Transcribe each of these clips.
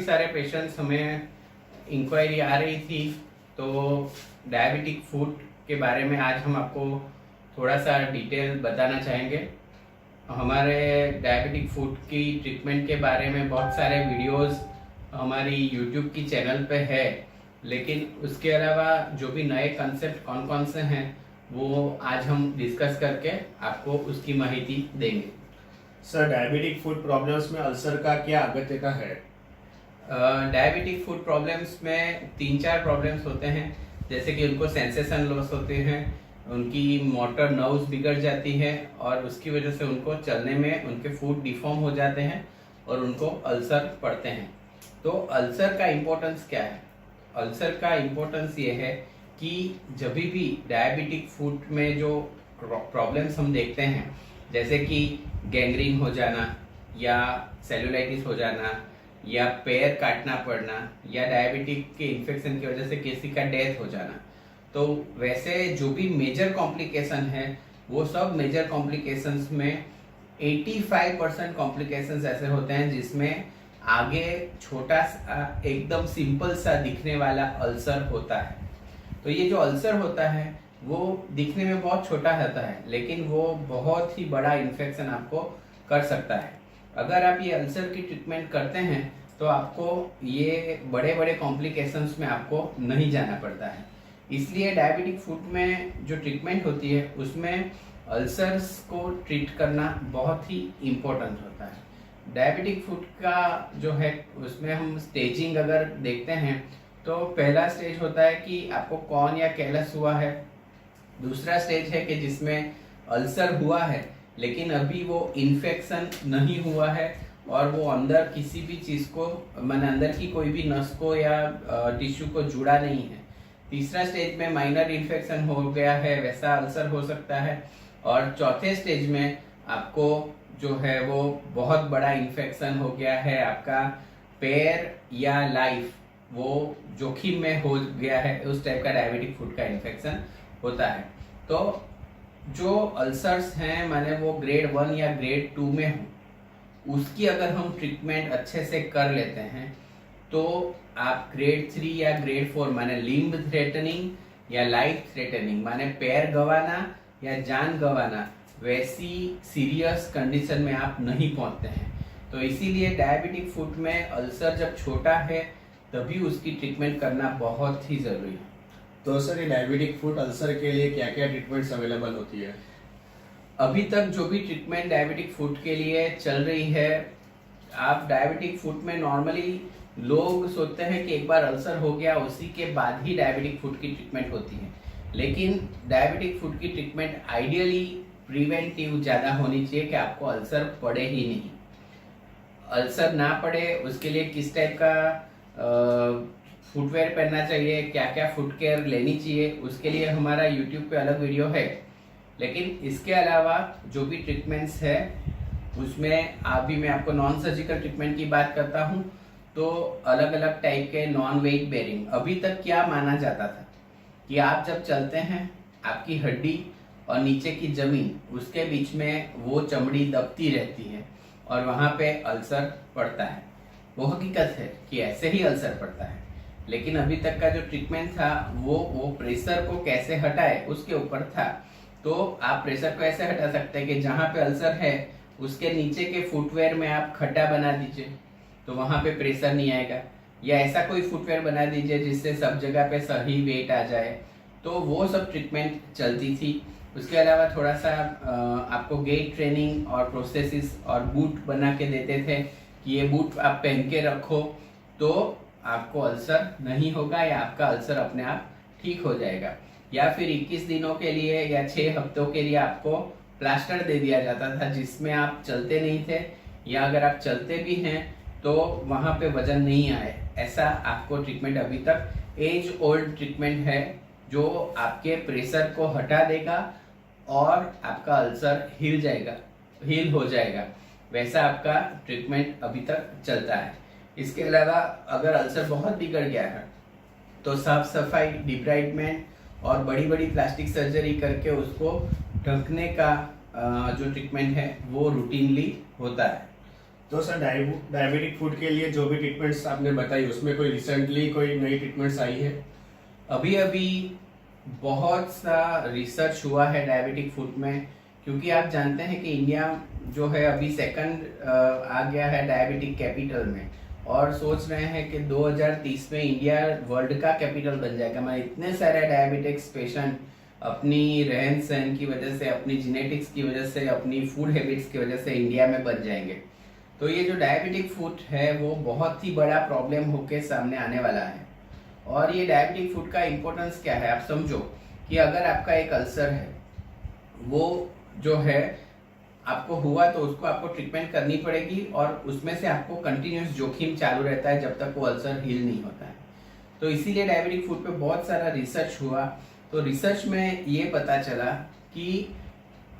सारे पेशेंट्स हमें इंक्वायरी आ रही थी, तो डायबिटिक फूड के बारे में आज हम आपको थोड़ा सा डिटेल बताना चाहेंगे। हमारे डायबिटिक फूड की ट्रीटमेंट के बारे में बहुत सारे वीडियोस हमारी यूट्यूब की चैनल पे है, लेकिन उसके अलावा जो भी नए कंसेप्ट कौन कौन से हैं वो आज हम डिस्कस करके आपको उसकी माहिती देंगे। सर, डायबिटिक फूड प्रॉब्लम्स में अल्सर का क्या अगत्यता है? डायबिटिक फूड प्रॉब्लम्स में 3-4 प्रॉब्लम्स होते हैं, जैसे कि उनको सेंसेशन लॉस होते हैं, उनकी मोटर नर्व्स बिगड़ जाती है और उसकी वजह से उनको चलने में उनके फूड डिफॉर्म हो जाते हैं और उनको अल्सर पड़ते हैं। तो अल्सर का इम्पोर्टेंस क्या है? अल्सर का इम्पोर्टेंस ये है कि जब भी डायबिटिक फूड में जो प्रॉब्लम्स हम देखते हैं, जैसे कि गैंग्रीन हो जाना या सेलुलाइटिस हो जाना या पैर काटना पड़ना या डायबिटिक के इन्फेक्शन की वजह से किसी का डेथ हो जाना, तो वैसे जो भी मेजर कॉम्प्लिकेशन है वो सब मेजर कॉम्प्लिकेशंस में 85% कॉम्प्लिकेशंस ऐसे होते हैं जिसमें आगे छोटा सा एकदम सिंपल सा दिखने वाला अल्सर होता है। तो ये जो अल्सर होता है वो दिखने में बहुत छोटा होता है, लेकिन वो बहुत ही बड़ा इन्फेक्शन आपको कर सकता है। अगर आप ये अल्सर की ट्रीटमेंट करते हैं तो आपको ये बड़े बड़े कॉम्प्लिकेशंस में आपको नहीं जाना पड़ता है। इसलिए डायबिटिक फूड में जो ट्रीटमेंट होती है उसमें अल्सर्स को ट्रीट करना बहुत ही इम्पोर्टेंट होता है। डायबिटिक फूड का जो है उसमें हम स्टेजिंग अगर देखते हैं तो पहला स्टेज होता है कि आपको कॉर्न या कैलस हुआ है। दूसरा स्टेज है कि जिसमें अल्सर हुआ है लेकिन अभी वो इन्फेक्शन नहीं हुआ है और वो अंदर किसी भी चीज़ को माने अंदर की कोई भी नस को या टिश्यू को जुड़ा नहीं है। तीसरा स्टेज में माइनर इन्फेक्शन हो गया है, वैसा अल्सर हो सकता है। और चौथे स्टेज में आपको जो है वो बहुत बड़ा इन्फेक्शन हो गया है, आपका पैर या लाइफ वो जोखिम में हो गया है, उस टाइप का डायबिटिक फूड का इन्फेक्शन होता है। तो जो अल्सर्स हैं माने वो ग्रेड 1 या ग्रेड 2 में हो, उसकी अगर हम ट्रीटमेंट अच्छे से कर लेते हैं तो आप ग्रेड 3 या ग्रेड 4 माने लिम्ब थ्रेटनिंग या लाइफ थ्रेटनिंग माने पैर गंवाना या जान गंवाना, वैसी सीरियस कंडीशन में आप नहीं पहुंचते हैं। तो इसीलिए डायबिटिक फूड में अल्सर जब छोटा है तभी उसकी ट्रीटमेंट करना बहुत ही जरूरी है। तो सर, ये डायबिटिक फूड अल्सर के लिए क्या क्या ट्रीटमेंट्स अवेलेबल होती है? अभी तक जो भी ट्रीटमेंट डायबिटिक फूड के लिए चल रही है, आप डायबिटिक फूड में नॉर्मली लोग सोचते हैं कि एक बार अल्सर हो गया उसी के बाद ही डायबिटिक फूड की ट्रीटमेंट होती है, लेकिन डायबिटिक फूड की ट्रीटमेंट आइडियली प्रिवेंटिव ज़्यादा होनी चाहिए कि आपको अल्सर पड़े ही नहीं। अल्सर ना पड़े उसके लिए किस टाइप का फुटवेयर पहनना चाहिए, क्या क्या फुट केयर लेनी चाहिए, उसके लिए हमारा यूट्यूब पे अलग वीडियो है। लेकिन इसके अलावा जो भी ट्रीटमेंट्स है उसमें अभी मैं आपको नॉन सर्जिकल ट्रीटमेंट की बात करता हूँ, तो अलग अलग टाइप के नॉन वेट बेरिंग। अभी तक क्या माना जाता था कि आप जब चलते हैं आपकी हड्डी और नीचे की जमीन उसके बीच में वो चमड़ी दबती रहती है और वहाँ पे अल्सर पड़ता है। वो हकीकत है कि ऐसे ही अल्सर पड़ता है, लेकिन अभी तक का जो ट्रीटमेंट था वो प्रेशर को कैसे हटाए उसके ऊपर था। तो आप प्रेशर को ऐसे हटा सकते हैं कि जहाँ पे अल्सर है उसके नीचे के फुटवेयर में आप खड्डा बना दीजिए तो वहाँ पे प्रेशर नहीं आएगा, या ऐसा कोई फुटवेयर बना दीजिए जिससे सब जगह पे सही वेट आ जाए। तो वो सब ट्रीटमेंट चलती थी। उसके अलावा थोड़ा सा आपको गेट ट्रेनिंग और प्रोसेसिस और बूट बना के देते थे कि ये बूट आप पहन के रखो तो आपको अल्सर नहीं होगा या आपका अल्सर अपने आप ठीक हो जाएगा। या फिर 21 दिनों के लिए या 6 हफ्तों के लिए आपको प्लास्टर दे दिया जाता था जिसमें आप चलते नहीं थे, या अगर आप चलते भी हैं तो वहाँ पे वजन नहीं आए। ऐसा आपको ट्रीटमेंट अभी तक एज ओल्ड ट्रीटमेंट है जो आपके प्रेशर को हटा देगा और आपका अल्सर हील हो जाएगा। वैसा आपका ट्रीटमेंट अभी तक चलता है। इसके अलावा अगर अल्सर बहुत बिगड़ गया है तो साफ सफाई, डिब्राइडमेंट और बड़ी बड़ी प्लास्टिक सर्जरी करके उसको ढकने का जो ट्रीटमेंट है वो रूटीनली होता है। तो सर डायबिटिक फूड के लिए जो भी ट्रीटमेंट्स आपने बताई उसमें कोई रिसेंटली कोई नई ट्रीटमेंट्स आई है? अभी अभी बहुत सा रिसर्च हुआ है डायबिटिक फूड में, क्योंकि आप जानते हैं कि इंडिया जो है अभी सेकंड आ गया है डायबिटिक कैपिटल में, और सोच रहे हैं कि 2030 में इंडिया वर्ल्ड का कैपिटल बन जाएगा। मतलब इतने सारे डायबिटिक्स पेशेंट अपनी रहन सहन की वजह से, अपनी जेनेटिक्स की वजह से, अपनी फूड हैबिट्स की वजह से इंडिया में बन जाएंगे। तो ये जो डायबिटिक फूड है वो बहुत ही बड़ा प्रॉब्लम होके सामने आने वाला है। और ये डायबिटिक फूड का इम्पोर्टेंस क्या है, आप समझो कि अगर आपका एक अल्सर है, वो जो है आपको हुआ तो उसको आपको ट्रीटमेंट करनी पड़ेगी, और उसमें से आपको कंटिन्यूस जोखिम चालू रहता है जब तक वो अल्सर हील नहीं होता है। तो इसीलिए डायबिटिक फूड पे बहुत सारा रिसर्च हुआ। तो रिसर्च में ये पता चला कि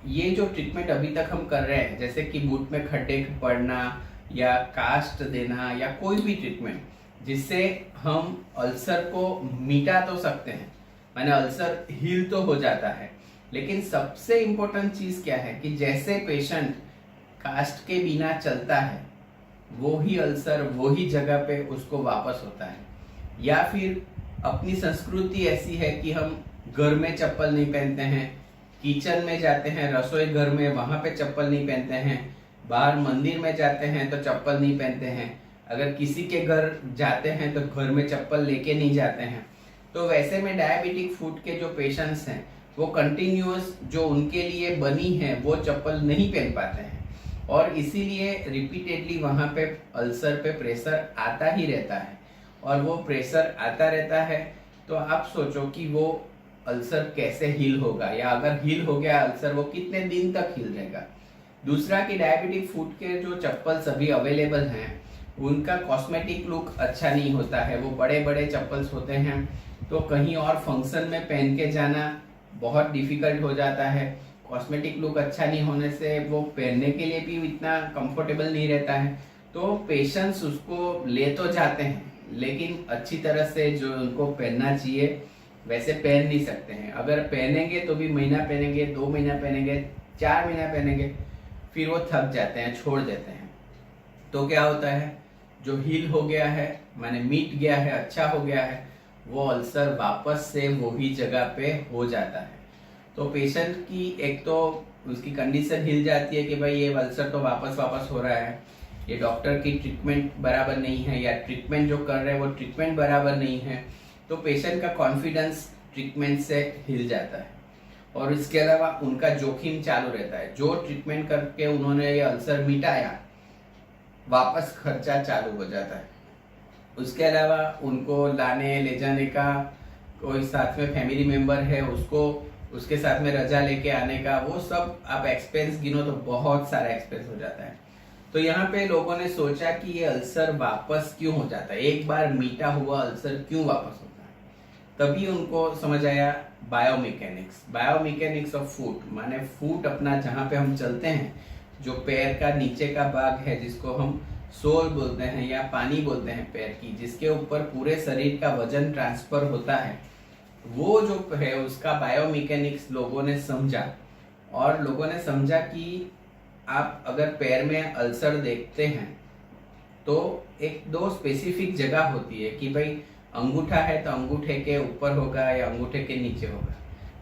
ये जो ट्रीटमेंट अभी तक हम कर रहे हैं, जैसे कि मुंह में खड्डे पड़ना या कास्ट देना या कोई भी ट्रीटमेंट जिससे हम अल्सर को मिटा तो सकते हैं, माने अल्सर हील तो हो जाता है, लेकिन सबसे इम्पोर्टेंट चीज क्या है कि जैसे पेशेंट कास्ट के बिना चलता है, वो ही अल्सर वो ही जगह पे उसको वापस होता है। या फिर अपनी संस्कृति ऐसी है कि हम घर में चप्पल नहीं पहनते हैं, किचन में जाते हैं, रसोई घर में, वहां पे चप्पल नहीं पहनते हैं, बाहर मंदिर में जाते हैं तो चप्पल नहीं पहनते हैं, अगर किसी के घर जाते हैं तो घर में चप्पल लेके नहीं जाते हैं। तो वैसे में डायबिटिक फूड के जो पेशेंट्स हैं वो कंटिन्यूअस जो उनके लिए बनी है वो चप्पल नहीं पहन पाते हैं, और इसीलिए रिपीटेडली वहां पे अल्सर पे प्रेशर आता ही रहता है। और वो प्रेशर आता रहता है तो आप सोचो कि वो अल्सर कैसे हील होगा, या अगर हील हो गया अल्सर वो कितने दिन तक हील रहेगा। दूसरा कि डायबिटिक फूड के जो चप्पल सभी अवेलेबल हैं उनका कॉस्मेटिक लुक अच्छा नहीं होता है, वो बड़े बड़े चप्पल्स होते हैं, तो कहीं और फंक्शन में पहन के जाना बहुत डिफिकल्ट हो जाता है। कॉस्मेटिक लुक अच्छा नहीं होने से वो पहनने के लिए भी इतना कंफर्टेबल नहीं रहता है। तो पेशेंट्स उसको ले तो जाते हैं, लेकिन अच्छी तरह से जो उनको पहनना चाहिए वैसे पहन नहीं सकते हैं। अगर पहनेंगे तो भी महीना पहनेंगे, 2 महीना पहनेंगे, 4 महीना पहनेंगे, फिर वो थक जाते हैं, छोड़ देते हैं। तो क्या होता है, जो हील हो गया है माने मीट गया है, अच्छा हो गया है, वो अल्सर वापस से वही जगह पे हो जाता है। तो पेशेंट की एक तो उसकी कंडीशन हिल जाती है कि भाई ये अल्सर तो वापस हो रहा है, ये डॉक्टर की ट्रीटमेंट बराबर नहीं है, या ट्रीटमेंट जो कर रहे हैं वो ट्रीटमेंट बराबर नहीं है। तो पेशेंट का कॉन्फिडेंस ट्रीटमेंट से हिल जाता है, और इसके अलावा उनका जोखिम चालू रहता है। जो ट्रीटमेंट करके उन्होंने ये अल्सर मिटाया, वापस खर्चा चालू हो जाता है। उसके अलावा उनको लाने ले जाने का, कोई साथ में फैमिली मेंबर है उसको उसके साथ में रजा लेके आने का, वो सब आप एक्सपेंस गिनो तो बहुत सारा एक्सपेंस हो जाता है। तो यहाँ पे लोगों ने सोचा कि ये अल्सर वापस क्यों हो जाता है, एक बार मीटा हुआ अल्सर क्यों वापस होता है। तभी उनको समझ आया बायोमैकेनिक्स ऑफ फूट, माने फूट अपना जहाँ पे हम चलते हैं, जो पैर का नीचे का भाग है जिसको हम सोल बोलते हैं या पानी बोलते हैं पैर की, जिसके ऊपर पूरे शरीर का वजन ट्रांसफर होता है, वो जो है उसका बायोमैकेनिक्स लोगों ने समझा। और लोगों ने समझा कि आप अगर पैर में अल्सर देखते हैं तो एक दो स्पेसिफिक जगह होती है कि भाई अंगूठा है तो अंगूठे के ऊपर होगा या अंगूठे के नीचे होगा,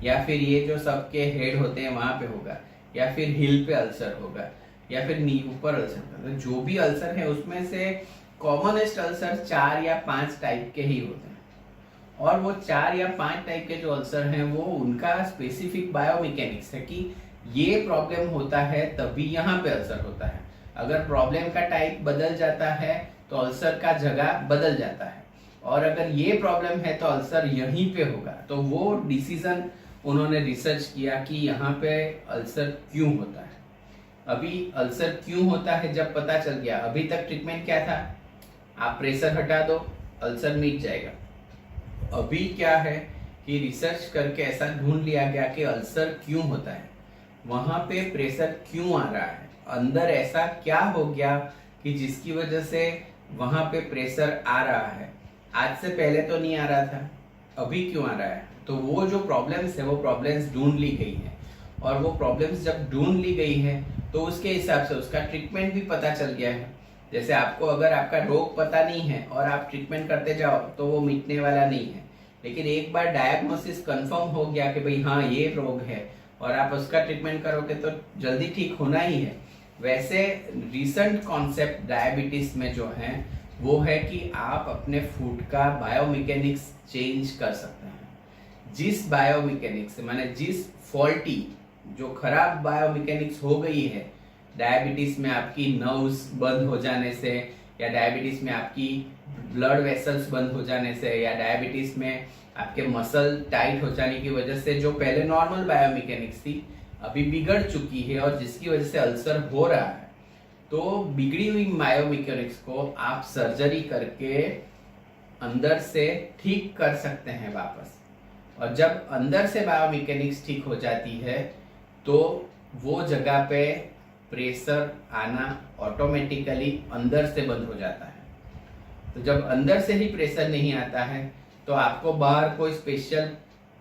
या फिर ये जो सबके हेड होते हैं वहां पे होगा, या फिर हिल पे अल्सर होगा, या फिर नी ऊपर अल्सर होगा। तो जो भी अल्सर है उसमें से कॉमनेस्ट अल्सर 4 या 5 टाइप के ही होते हैं, और वो 4 या 5 टाइप के जो अल्सर हैं वो उनका स्पेसिफिक बायोमैकेनिक्स है कि ये प्रॉब्लम होता है तभी यहाँ पे अल्सर होता है। अगर प्रॉब्लम का टाइप बदल जाता है तो अल्सर का जगह बदल जाता है, और अगर ये प्रॉब्लम है तो अल्सर यहीं पे होगा। तो वो डिसीजन उन्होंने रिसर्च किया कि यहाँ पे अल्सर क्यों होता है। अभी अल्सर क्यों होता है जब पता चल गया, अभी तक ट्रीटमेंट क्या था, आप प्रेशर हटा दो अल्सर मिट जाएगा। अभी क्या है कि रिसर्च करके ऐसा ढूंढ लिया गया कि अल्सर क्यों होता है, वहां पे प्रेशर क्यों आ रहा है, अंदर ऐसा क्या हो गया कि जिसकी वजह से वहां पे प्रेशर आ रहा है। आज से पहले तो नहीं आ रहा था, अभी क्यों आ रहा है। तो वो जो प्रॉब्लम्स है वो प्रॉब्लम्स ढूंढ ली गई है, और वो प्रॉब्लम्स जब ढूंढ ली गई है तो उसके हिसाब से उसका ट्रीटमेंट भी पता चल गया है। जैसे आपको अगर आपका रोग पता नहीं है और आप ट्रीटमेंट करते जाओ तो वो मिटने वाला नहीं है, लेकिन एक बार डायग्नोसिस कंफर्म हो गया कि भाई हाँ ये रोग है और आप उसका ट्रीटमेंट करोगे तो जल्दी ठीक होना ही है। वैसे रिसेंट कॉन्सेप्ट डायबिटीज में जो है वो है कि आप अपने फूड का बायोमैकेनिक्स चेंज कर सकते हैं। जिस बायोमैकेनिक्स माने जिस फॉल्टी जो खराब बायोमैकेनिक्स हो गई है डायबिटीज में, आपकी नर्व्स बंद हो जाने से, या डायबिटीज में आपकी ब्लड वेसल्स बंद हो जाने से, या डायबिटीज में आपके मसल टाइट हो जाने की वजह से जो पहले नॉर्मल बायोमैकेनिक्स थी अभी बिगड़ चुकी है और जिसकी वजह से अल्सर हो रहा है, तो बिगड़ी हुई बायोमैकेनिक्स को आप सर्जरी करके अंदर से ठीक कर सकते हैं वापस। और जब अंदर से बायोमैकेनिक्स ठीक हो जाती है तो वो जगह पे प्रेशर आना ऑटोमेटिकली अंदर से बंद हो जाता है। तो जब अंदर से ही प्रेशर नहीं आता है तो आपको बाहर कोई स्पेशल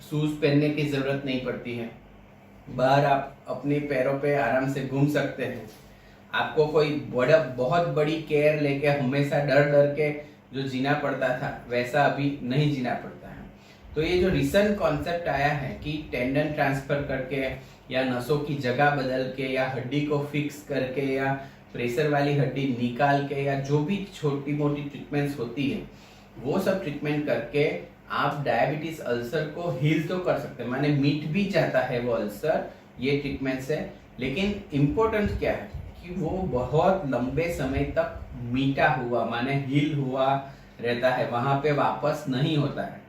शूज पहनने की जरूरत नहीं पड़ती है। बाहर आप अपने पैरों पे आराम से घूम सकते हैं। आपको कोई बहुत बड़ी केयर लेके हमेशा डर डर के जो जीना पड़ता था वैसा अभी नहीं जीना पड़ता है। तो ये जो रिसेंट कॉन्सेप्ट आया है कि टेंडन ट्रांसफर करके या नसों की जगह बदल के या हड्डी को फिक्स करके या प्रेशर वाली हड्डी निकाल के या जो भी छोटी मोटी ट्रीटमेंट्स होती है वो सब ट्रीटमेंट करके आप डायबिटीज अल्सर को हील तो कर सकते हैं, माने मीट भी जाता है वो अल्सर ये ट्रीटमेंट से। लेकिन इम्पोर्टेंट क्या है कि वो बहुत लंबे समय तक मीटा हुआ माने हील हुआ रहता है, वहां पे वापस नहीं होता है।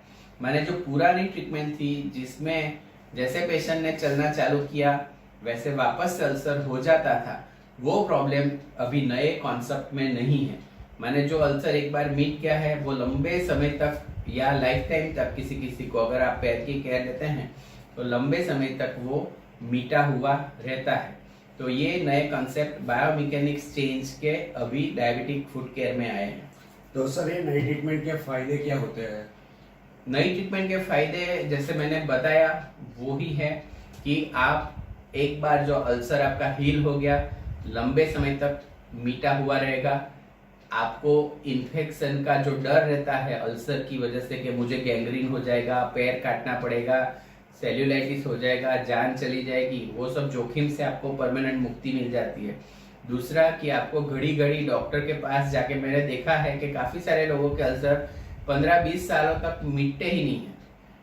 माने जो पुरानी ट्रीटमेंट थी जिसमें जैसे पेशेंट ने चलना चालू किया वैसे वापस से अल्सर हो जाता था, वो प्रॉब्लम अभी नए कॉन्सेप्ट में नहीं है। माने जो अल्सर एक बार मीट गया है वो लंबे समय तक या लाइफ टाइम तक किसी किसी को अगर आप पैर की केयर लेते हैं तो लंबे समय तक वो मीटा हुआ रहता है। तो ये नए कॉन्सेप्ट बायोमैकेनिक्स चेंज के अभी डायबिटिक फूड केयर में आए हैं। तो सर ये नई ट्रीटमेंट के फायदे क्या होते हैं? नई ट्रीटमेंट के फायदे जैसे मैंने बताया वो ही है कि आप एक बार जो अल्सर आपका हील हो गया लंबे समय तक मीटा हुआ रहेगा। आपको इन्फेक्शन का जो डर रहता है अल्सर की वजह से कि मुझे गैंग्रीन हो जाएगा, पैर काटना पड़ेगा, सेल्यूलाइटिस हो जाएगा, जान चली जाएगी, वो सब जोखिम से आपको परमानेंट मुक्ति मिल जाती है। दूसरा कि आपको घड़ी घड़ी डॉक्टर के पास जाके, मैंने देखा है कि काफ़ी सारे लोगों के अल्सर 15-20 सालों तक मिटते ही नहीं है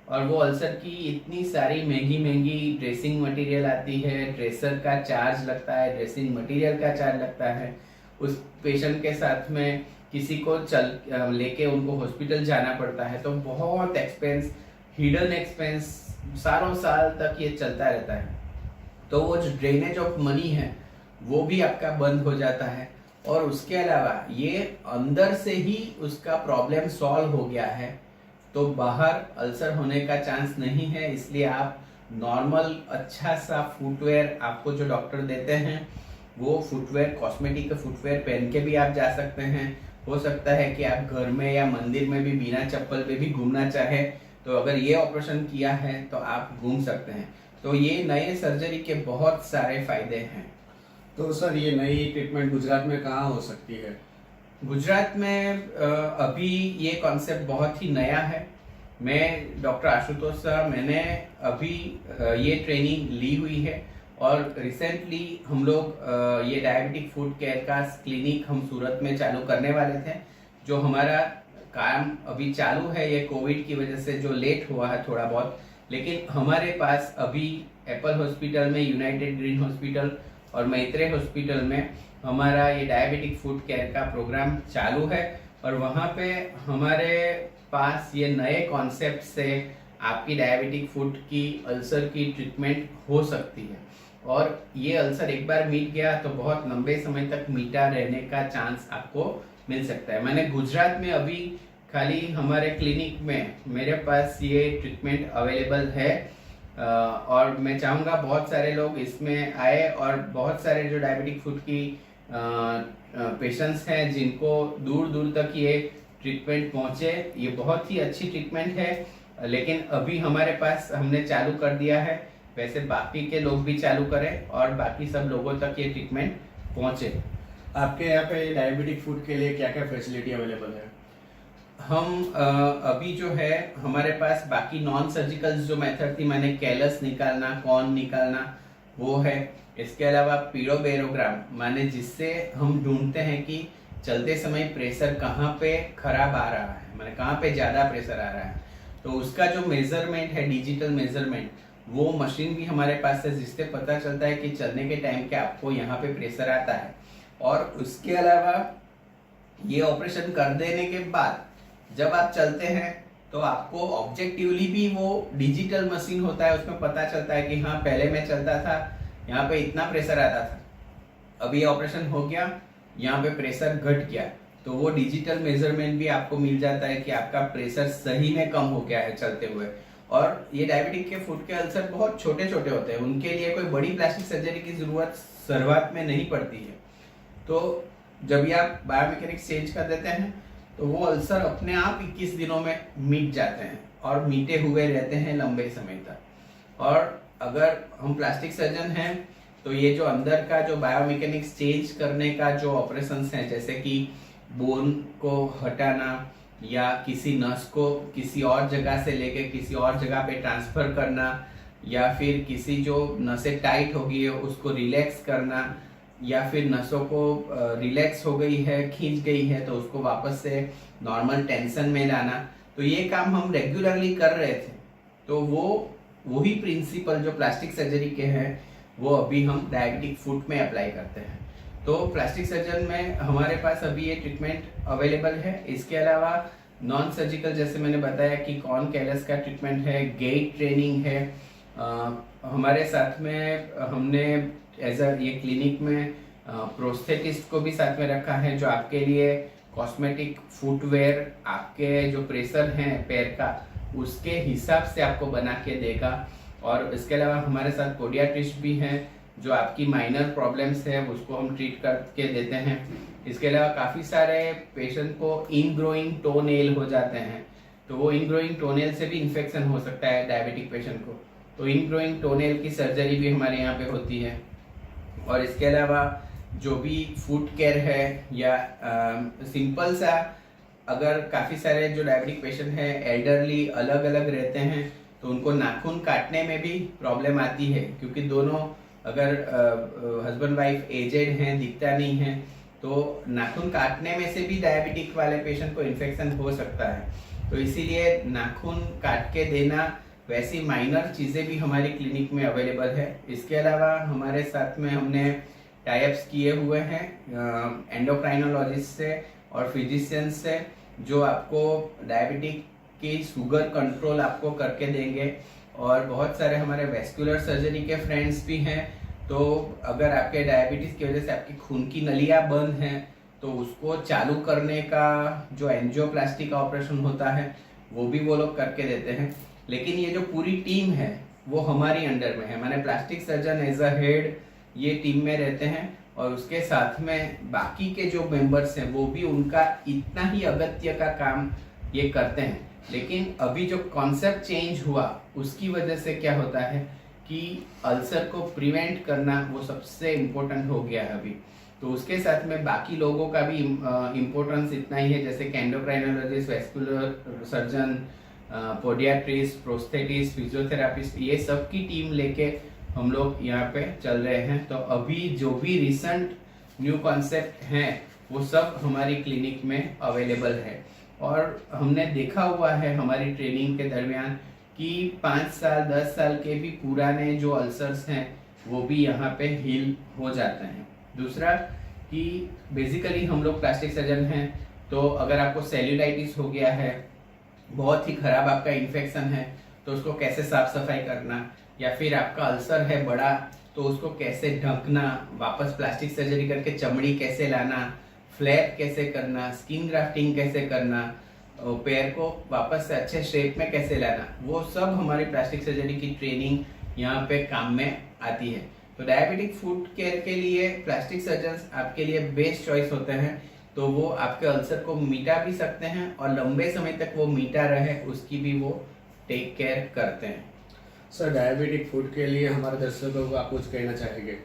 और वो अल्सर की इतनी सारी महंगी महंगी ड्रेसिंग मटेरियल आती है, ड्रेसर का चार्ज लगता है, ड्रेसिंग मटेरियल का चार्ज लगता है, उस पेशेंट के साथ में किसी को चल लेके उनको हॉस्पिटल जाना पड़ता है, तो बहुत एक्सपेंस, हिडन एक्सपेंस सालों साल तक ये चलता रहता है। तो वो जो ड्रेनेज ऑफ मनी है वो भी आपका बंद हो जाता है। और उसके अलावा ये अंदर से ही उसका प्रॉब्लम सॉल्व हो गया है तो बाहर अल्सर होने का चांस नहीं है। इसलिए आप नॉर्मल अच्छा सा फुटवेयर आपको जो डॉक्टर देते हैं वो फुटवेयर, कॉस्मेटिक फुटवेयर पहन के भी आप जा सकते हैं। हो सकता है कि आप घर में या मंदिर में भी बिना चप्पल पे भी घूमना चाहे तो अगर ये ऑपरेशन किया है तो आप घूम सकते हैं। तो ये नए सर्जरी के बहुत सारे फायदे हैं। तो सर ये नई ट्रीटमेंट गुजरात में कहाँ हो सकती है? गुजरात में अभी ये कॉन्सेप्ट बहुत ही नया है। मैं डॉक्टर आशुतोष साहब, मैंने अभी ये ट्रेनिंग ली हुई है और रिसेंटली हम लोग ये डायबिटिक फूड केयर का क्लिनिक हम सूरत में चालू करने वाले थे। जो हमारा काम अभी चालू है ये कोविड की वजह से जो लेट हुआ है थोड़ा बहुत, लेकिन हमारे पास अभी एप्पल हॉस्पिटल में, यूनाइटेड ग्रीन हॉस्पिटल और मैत्रेय हॉस्पिटल में हमारा ये डायबिटिक फूड केयर का प्रोग्राम चालू है। और वहाँ पे हमारे पास ये नए कॉन्सेप्ट से आपकी डायबिटिक फूड की अल्सर की ट्रीटमेंट हो सकती है। और ये अल्सर एक बार मिट गया तो बहुत लंबे समय तक मीटा रहने का चांस आपको मिल सकता है। मैंने गुजरात में अभी खाली हमारे क्लिनिक में मेरे पास ये ट्रीटमेंट अवेलेबल है और मैं चाहूँगा बहुत सारे लोग इसमें आए और बहुत सारे जो डायबिटिक फूड की पेशेंट्स हैं जिनको दूर दूर तक ये ट्रीटमेंट पहुँचे। ये बहुत ही अच्छी ट्रीटमेंट है, लेकिन अभी हमारे पास हमने चालू कर दिया है। वैसे बाकी के लोग भी चालू करें और बाकी सब लोगों तक ये ट्रीटमेंट पहुँचे। आपके यहाँ पे डायबिटिक फूड के लिए क्या क्या फैसिलिटी अवेलेबल है? हम अभी जो है हमारे पास बाकी नॉन सर्जिकल जो मेथड थी, मैंने कैलस निकालना, कॉर्न निकालना, वो है। इसके अलावा पीडोबेरोग्राम, माने जिससे हम ढूंढते हैं कि चलते समय प्रेशर कहाँ पे खराब आ रहा है, माने कहाँ पे ज्यादा प्रेशर आ रहा है, तो उसका जो मेजरमेंट है, डिजिटल मेजरमेंट, वो मशीन भी हमारे पास है, जिससे पता चलता है कि चलने के टाइम के आपको यहाँ पे प्रेशर आता है। और उसके अलावा ये ऑपरेशन कर देने के बाद जब आप चलते हैं तो आपको ऑब्जेक्टिवली भी वो डिजिटल मशीन होता है, उसमें पता चलता है कि हाँ पहले मैं चलता था यहाँ पे इतना प्रेशर आता था, अभी ये ऑपरेशन हो गया यहाँ पे प्रेशर घट गया, तो वो डिजिटल मेजरमेंट भी आपको मिल जाता है कि आपका प्रेशर सही में कम हो गया है चलते हुए। और ये डायबिटिक के फुट के अल्सर बहुत छोटे छोटे होते हैं, उनके लिए कोई बड़ी प्लास्टिक सर्जरी की जरूरत शुरुआत में नहीं पड़ती है। तो जब ये आप बायोमेकेनिक्स चेंज कर देते हैं तो वो अल्सर अपने आप 21 दिनों में मिट जाते हैं और मीटे हुए रहते हैं लंबे समय तक। और अगर हम प्लास्टिक सर्जन हैं तो ये जो अंदर का जो बायोमेकेनिक्स चेंज करने का जो ऑपरेशंस हैं, जैसे कि बोन को हटाना या किसी नस को किसी और जगह से लेके किसी और जगह पे ट्रांसफर करना, या फिर किसी जो नसें टाइट हो गई है उसको रिलैक्स करना, या फिर नसों को रिलैक्स हो गई है, खींच गई है तो उसको वापस से नॉर्मल टेंशन में लाना, तो ये काम हम रेगुलरली कर रहे थे। तो वही प्रिंसिपल जो प्लास्टिक सर्जरी के हैं वो अभी हम डायबिटिक फुट में अप्लाई करते हैं। तो प्लास्टिक सर्जन में हमारे पास अभी ये ट्रीटमेंट अवेलेबल है। इसके अलावा नॉन सर्जिकल, जैसे मैंने बताया कि कॉर्न कैलस का ट्रीटमेंट है, गेट ट्रेनिंग है। हमारे साथ में हमने एज ये क्लिनिक में प्रोस्थेटिस्ट को भी साथ में रखा है, जो आपके लिए कॉस्मेटिक फुटवेयर आपके जो प्रेशर है पैर का उसके हिसाब से आपको बना के देगा। और इसके अलावा हमारे साथ पोडियाट्रिस्ट भी हैं जो आपकी माइनर प्रॉब्लम्स है उसको हम ट्रीट करके देते हैं। इसके अलावा काफ़ी सारे पेशेंट को इनग्रोइंग टोनेल हो जाते हैं, तो वो इनग्रोइंग टोनेल से भी इन्फेक्शन हो सकता है डायबिटिक पेशेंट को, तो इनग्रोइंग टोनेल की सर्जरी भी हमारे यहाँ पे होती है। और इसके अलावा जो भी फुट केयर है या सिंपल सा, अगर काफ़ी सारे जो डायबिटिक पेशेंट हैं एल्डरली अलग अलग रहते हैं तो उनको नाखून काटने में भी प्रॉब्लम आती है, क्योंकि दोनों अगर हस्बैंड वाइफ एजेड हैं, दिखता नहीं है, तो नाखून काटने में से भी डायबिटिक वाले पेशेंट को इन्फेक्शन हो सकता है। तो इसीलिए नाखून काट के देना, वैसी माइनर चीज़ें भी हमारी क्लिनिक में अवेलेबल है। इसके अलावा हमारे साथ में हमने टाइप्स किए हुए हैं एंडोक्राइनोलॉजिस्ट से और फिजिशियंस से, जो आपको डायबिटिक की शुगर कंट्रोल आपको करके देंगे। और बहुत सारे हमारे वेस्कुलर सर्जरी के फ्रेंड्स भी हैं, तो अगर आपके डायबिटीज़ की वजह से आपकी खून की नलियाँ बंद हैं तो उसको चालू करने का जो एंजियोप्लास्टी का ऑपरेशन होता है वो भी वो लोग करके देते हैं। लेकिन ये जो पूरी टीम है वो हमारी अंडर में है, माने plastic surgeon as a head ये टीम में रहते हैं, और उसके साथ में बाकी के जो मेंबर्स हैं वो भी उनका इतना ही अगत्य का काम ये करते हैं। लेकिन अभी जो कॉन्सेप्ट चेंज हुआ उसकी वजह से क्या होता है कि अल्सर को प्रिवेंट करना वो सबसे इम्पोर्टेंट हो गया है अभी। तो उसके साथ में बाकी लोगों का भी इम्पोर्टेंस इतना ही है, जैसे endocrinologist, vascular surgeon, podiatrist, prosthetist, physiotherapist, ये सब की टीम लेके हम लोग यहाँ पे चल रहे हैं। तो अभी जो भी रिसेंट न्यू कॉन्सेप्ट हैं वो सब हमारी क्लिनिक में अवेलेबल है। और हमने देखा हुआ है हमारी ट्रेनिंग के दरमियान कि 5 साल 10 साल के भी पुराने जो अल्सर्स हैं वो भी यहाँ पे हील हो जाते हैं। दूसरा कि बेसिकली हम लोग प्लास्टिक सर्जन हैं, तो अगर आपको सेल्यूलाइटिस हो गया है, बहुत ही खराब आपका इन्फेक्शन है, तो उसको कैसे साफ सफाई करना, या फिर आपका अल्सर है बड़ा तो उसको कैसे ढकना, वापस प्लास्टिक सर्जरी करके चमड़ी कैसे लाना, फ्लैप कैसे करना, स्किन ग्राफ्टिंग कैसे करना, पैर को वापस से अच्छे शेप में कैसे लाना, वो सब हमारी प्लास्टिक सर्जरी की ट्रेनिंग यहाँ पे काम में आती है। तो डायबिटिक फुट केयर के लिए प्लास्टिक सर्जन्स आपके लिए बेस्ट चॉइस होते हैं, तो वो आपके अल्सर को मिटा भी सकते हैं और लंबे समय तक वो मिटा रहे उसकी भी वो टेक केयर करते हैं। सर, डायबिटिक फूड के लिए हमारे दर्शकों को आप कुछ कहना चाहेंगे?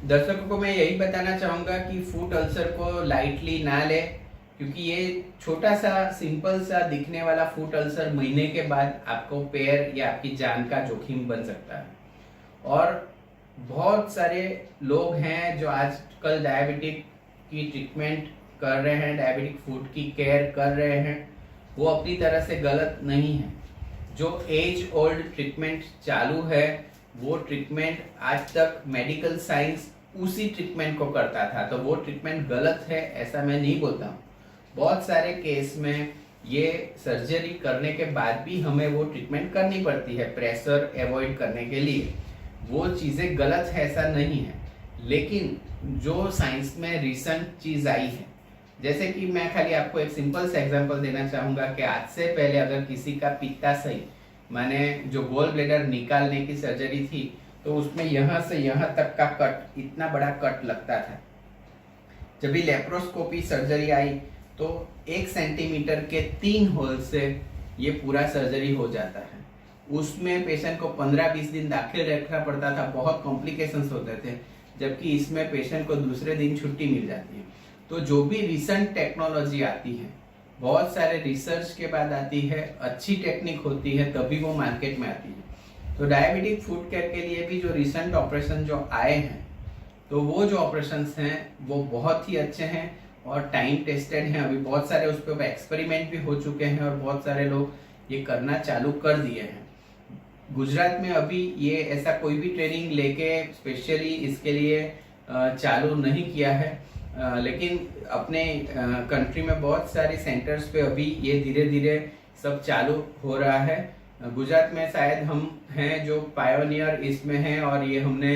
दर्शकों को मैं यही बताना चाहूँगा कि फूड अल्सर को लाइटली ना ले, क्योंकि ये छोटा सा सिंपल सा दिखने वाला फूड अल्सर महीने के बाद आपको पैर या आपकी जान का जोखिम बन सकता है। और बहुत सारे लोग हैं जो आजकल डायबिटिक की ट्रीटमेंट कर रहे हैं, डायबिटिक फूड की केयर कर रहे हैं, वो अपनी तरह से गलत नहीं है। जो एज ओल्ड ट्रीटमेंट चालू है वो ट्रीटमेंट आज तक मेडिकल साइंस उसी ट्रीटमेंट को करता था, तो वो ट्रीटमेंट गलत है ऐसा मैं नहीं बोलता हूँ। बहुत सारे केस में ये सर्जरी करने के बाद भी हमें वो ट्रीटमेंट करनी पड़ती है प्रेशर अवॉइड करने के लिए। वो चीज़ें गलत है ऐसा नहीं है, लेकिन जो साइंस में रिसेंट चीज़ आई है, जैसे कि मैं खाली आपको एक सिंपल सा एग्जांपल देना चाहूँगा कि आज से पहले अगर किसी का पित्ताशय माने जो गोल ब्लेडर निकालने की सर्जरी थी, तो उसमें यहाँ से यहाँ तक का कट, इतना बड़ा कट लगता था। जब भी लेप्रोस्कोपी सर्जरी आई तो 1 सेंटीमीटर के 3 होल से ये पूरा सर्जरी हो जाता है। उसमें पेशेंट को 15-20 दिन दाखिल रखना पड़ता था, बहुत कॉम्प्लिकेशंस होते थे, जबकि इसमें पेशेंट को दूसरे दिन छुट्टी मिल जाती है। तो जो भी रिसेंट टेक्नोलॉजी आती है, बहुत सारे रिसर्च के बाद आती है, अच्छी टेक्निक होती है, तभी वो मार्केट में आती है। तो डायबिटिक फूड केयर के लिए भी जो रिसेंट ऑपरेशन जो आए हैं, तो वो जो ऑपरेशंस हैं वो बहुत ही अच्छे हैं और टाइम टेस्टेड हैं। अभी बहुत सारे उस पर एक्सपेरिमेंट भी हो चुके हैं और बहुत सारे लोग ये करना चालू कर दिए हैं। गुजरात में अभी ये ऐसा कोई भी ट्रेनिंग लेके स्पेशली इसके लिए चालू नहीं किया है, लेकिन अपने कंट्री में बहुत सारे सेंटर्स पे अभी ये धीरे धीरे सब चालू हो रहा है। गुजरात में शायद हम हैं जो पायोनियर इसमें हैं, और ये हमने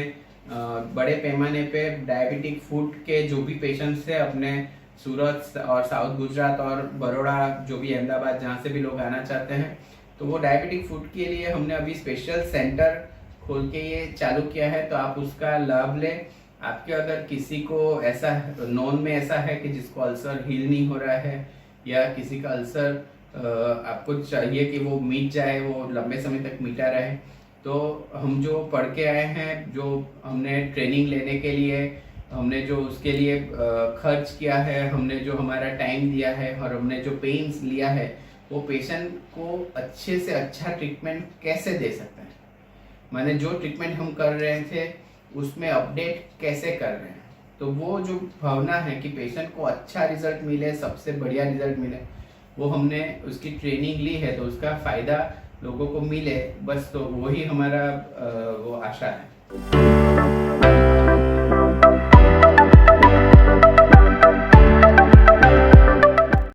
बड़े पैमाने पे डायबिटिक फूड के जो भी पेशेंट्स हैं अपने सूरत और साउथ गुजरात और बड़ौदा, जो भी अहमदाबाद, जहाँ से भी लोग आना चाहते हैं, तो वो डायबिटिक फूड के लिए हमने अभी स्पेशल सेंटर खोल के ये चालू किया है। तो आप उसका लाभ लें। आपके अगर किसी को ऐसा नॉन में ऐसा है कि जिसको अल्सर हील नहीं हो रहा है, या किसी का अल्सर आपको चाहिए कि वो मिट जाए, वो लंबे समय तक मिटा रहे, तो हम जो पढ़ के आए हैं, जो हमने ट्रेनिंग लेने के लिए हमने जो उसके लिए खर्च किया है, हमने जो हमारा टाइम दिया है और हमने जो पेन्स लिया है, वो पेशेंट को अच्छे से अच्छा ट्रीटमेंट कैसे दे सकते हैं, माने जो ट्रीटमेंट हम कर रहे थे उसमें अपडेट कैसे कर रहे हैं। तो वो जो भावना है कि पेशेंट को अच्छा रिजल्ट मिले, सबसे बढ़िया रिजल्ट मिले, वो हमने उसकी ट्रेनिंग ली है, तो उसका फ़ायदा लोगों को मिले, बस तो वही हमारा वो आशा है।